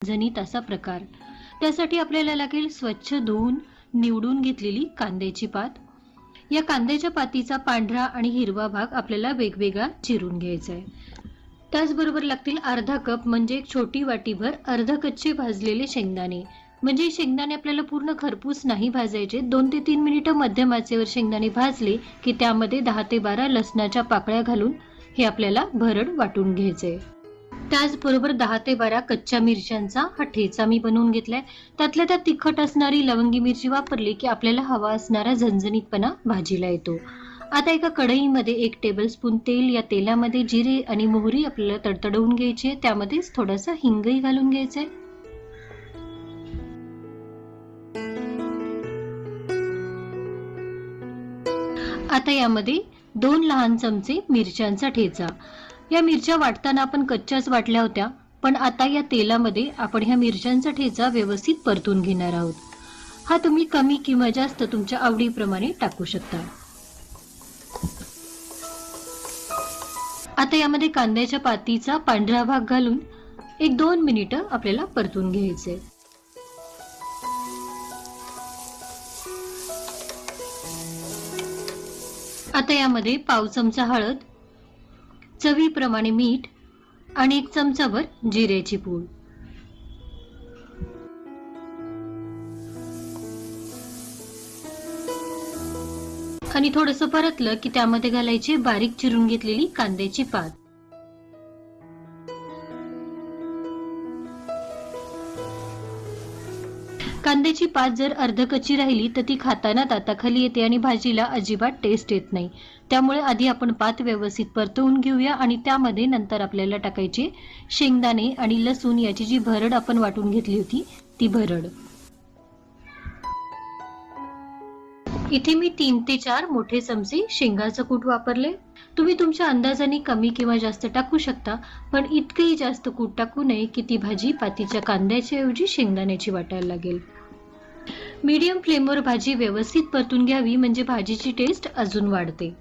झणझणीत असा प्रकार. त्यासाठी आपल्याला लागेल स्वच्छ धुवून निवडून घेतलेली कांद्याची पात. या कांद्याच्या पातीचा पांढरा आणि हिरवा भाग आपल्याला वेगवेगळा चिरून घ्यायचा आहे. त्याचबरोबर लागतील अर्धा कप म्हणजे एक छोटी वाटीभर अर्ध कच्चे भाजलेले शेंगदाणे. म्हणजे शेंगदाणे आपल्याला पूर्ण खरपूस नाही भाजायचे. 2 ते 3 मिनिटं मध्यम आचेवर शेंगदाणे भाजले की त्यामध्ये 10 ते 12 लसणाच्या पाकळ्या घालून हे आपल्याला भरड वाटून घ्यायचे. त्याचबरोबर 10 ते 12 कच्च्या मिरच्यांचा हा ठेचा मी बनवून घेतलाय. त्यातल्या त्यात तिखट असणारी लवंगी मिरची वापरली की आपल्याला हवा असणारा झणझणीतपणा भाजीला येतो. आता एका कढईमध्ये 1 टेबलस्पून तेल, या तेलामध्ये जिरे आणि मोहरी आपल्याला तडतडवून घ्यायची आहे. त्यामध्येच थोडासा हिंगही घालून घ्यायचा आहे. आता यामध्ये 2 लहान चमचे मिरच्यांचा ठेचा. या मिरच्या वाटताना आपण कच्च्याच वाटल्या होत्या, पण आता या तेलामध्ये आपण ह्या मिरच्यांचा ठेचा व्यवस्थित परतून घेणार आहोत. हा तुम्ही कमी किंवा जास्त तुमच्या आवडीप्रमाणे टाकू शकता. आता यामध्ये कांद्याच्या पातीचा पांढरा भाग घालून 1-2 मिनिटं आपल्याला परतून घ्यायचे. आता यामध्ये पाव चमचा हळद, चवीप्रमाणे मीठ आणि 1 चमचाभर जिऱ्याची पूड. आणि थोडंसं परतलं की त्यामध्ये घालायची बारीक चिरून घेतलेली कांद्याची पात. कांद्याची पात जर अर्धकच्ची राहिली तर ती खाताना दाताखाली येते आणि भाजीला अजिबात टेस्ट येत नाही. त्यामुळे आधी आपण पात व्यवस्थित परतवून घेऊया आणि त्यामध्ये नंतर आपल्याला टाकायचे शेंगदाणे आणि लसूण याची जी भरड आपण वाटून घेतली होती ती भरड. इथे मी 3 ते 4 मोठे चमचे शेंगाचं कूट वापरले. तुम्ही तुमच्या अंदाजाने कमी किंवा जास्त टाकू शकता, पण इतकंही जास्त कूट टाकू नये की ती भाजी पातीच्या कांद्याच्या ऐवजी शेंगदाण्याची वाटायला लागेल. मीडियम फ्लेमवर भाजी व्यवस्थित परतून घ्यावी म्हणजे भाजीची टेस्ट अजून वाढते.